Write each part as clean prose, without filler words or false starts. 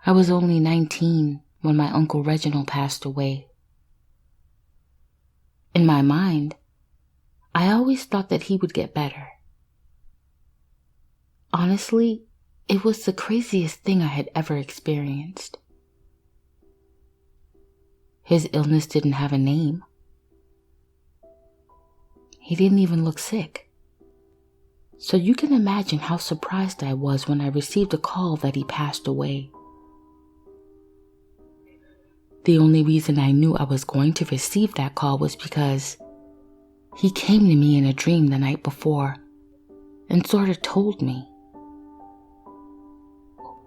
I was only 19 when my Uncle Reginald passed away. In my mind, I always thought that he would get better. Honestly, it was the craziest thing I had ever experienced. His illness didn't have a name. He didn't even look sick. So you can imagine how surprised I was when I received a call that he passed away. The only reason I knew I was going to receive that call was because he came to me in a dream the night before and sort of told me.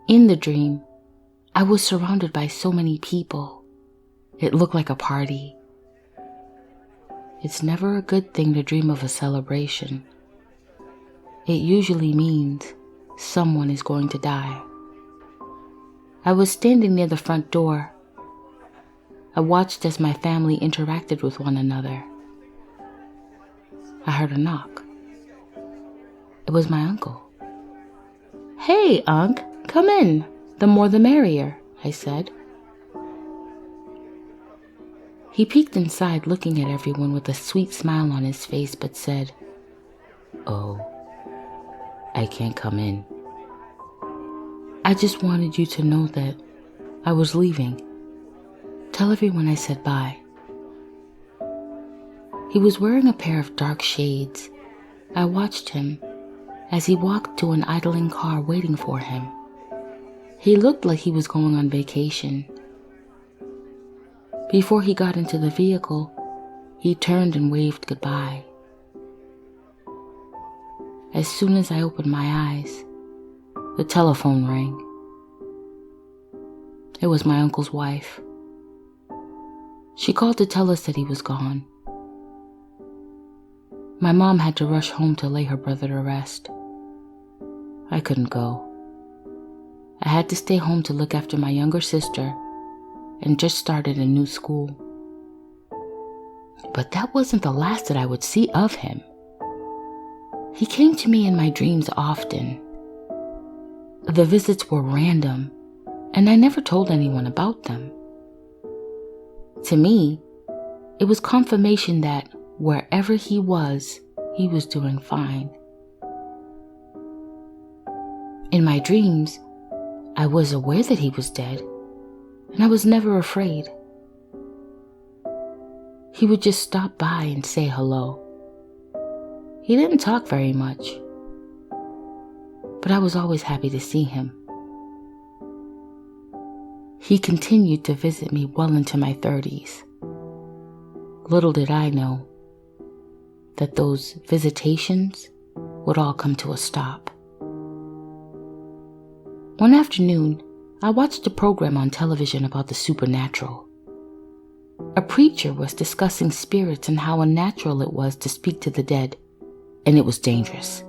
In the dream, I was surrounded by so many people. It looked like a party. It's never a good thing to dream of a celebration. It usually means someone is going to die. I was standing near the front door. I watched as my family interacted with one another. I heard a knock. It was my uncle. "Hey, Unc, come in. The more the merrier," I said. He peeked inside, looking at everyone with a sweet smile on his face, but said, "Oh, I can't come in. I just wanted you to know that I was leaving. Tell everyone I said bye." He was wearing a pair of dark shades. I watched him as he walked to an idling car waiting for him. He looked like he was going on vacation. Before he got into the vehicle, he turned and waved goodbye. As soon as I opened my eyes, the telephone rang. It was my uncle's wife. She called to tell us that he was gone. My mom had to rush home to lay her brother to rest. I couldn't go. I had to stay home to look after my younger sister and just started a new school. But that wasn't the last that I would see of him. He came to me in my dreams often. The visits were random, and I never told anyone about them. To me, it was confirmation that wherever he was doing fine. In my dreams, I was aware that he was dead, and I was never afraid. He would just stop by and say hello. He didn't talk very much, but I was always happy to see him. He continued to visit me well into my 30s. Little did I know that those visitations would all come to a stop. One afternoon, I watched a program on television about the supernatural. A preacher was discussing spirits and how unnatural it was to speak to the dead, and it was dangerous.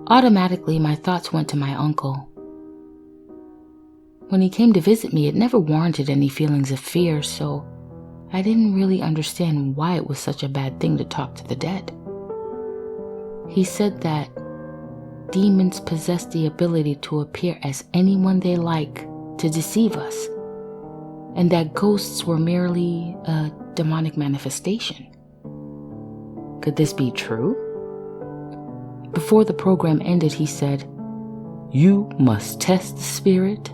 Automatically, my thoughts went to my uncle. When he came to visit me, it never warranted any feelings of fear, so I didn't really understand why it was such a bad thing to talk to the dead. He said that demons possess the ability to appear as anyone they like to deceive us, and that ghosts were merely a demonic manifestation. Could this be true? Before the program ended, he said, "You must test the spirit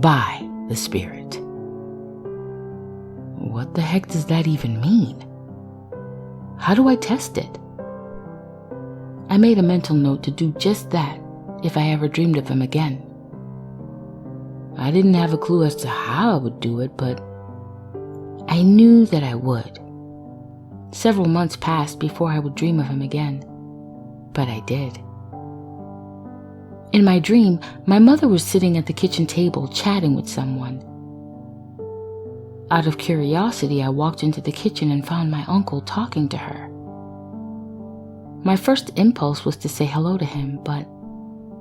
by the spirit." What the heck does that even mean? How do I test it? I made a mental note to do just that if I ever dreamed of him again. I didn't have a clue as to how I would do it, but I knew that I would. Several months passed before I would dream of him again, but I did. In my dream, my mother was sitting at the kitchen table chatting with someone. Out of curiosity, I walked into the kitchen and found my uncle talking to her. My first impulse was to say hello to him, but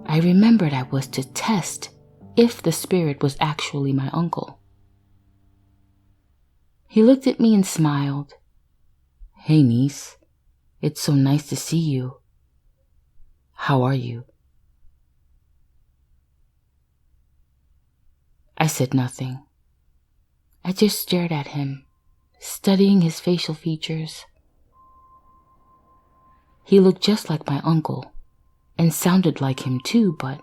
I remembered I was to test if the spirit was actually my uncle. He looked at me and smiled. "Hey, niece. It's so nice to see you. How are you?" I said nothing. I just stared at him, studying his facial features. He looked just like my uncle, and sounded like him too, but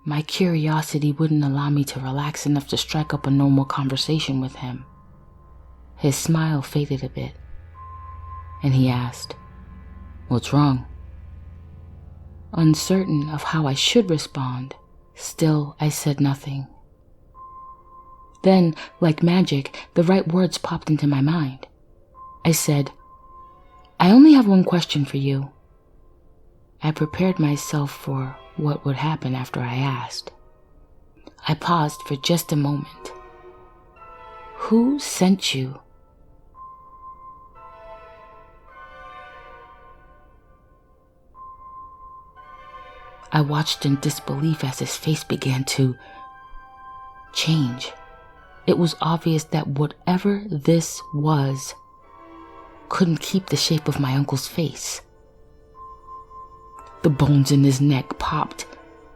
my curiosity wouldn't allow me to relax enough to strike up a normal conversation with him. His smile faded a bit, and he asked, "What's wrong?" Uncertain of how I should respond, still I said nothing. Then, like magic, the right words popped into my mind. I said, "I only have one question for you." I prepared myself for what would happen after I asked. I paused for just a moment. "Who sent you?" I watched in disbelief as his face began to change. It was obvious that whatever this was couldn't keep the shape of my uncle's face. The bones in his neck popped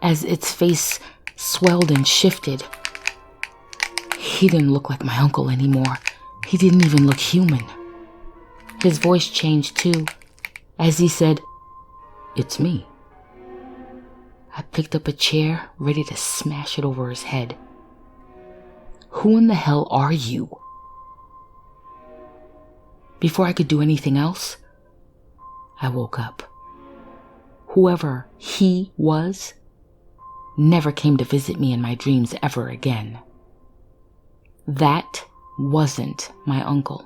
as its face swelled and shifted. He didn't look like my uncle anymore. He didn't even look human. His voice changed too, as he said, "It's me." I picked up a chair, ready to smash it over his head. "Who in the hell are you?" Before I could do anything else, I woke up. Whoever he was never came to visit me in my dreams ever again. That wasn't my uncle.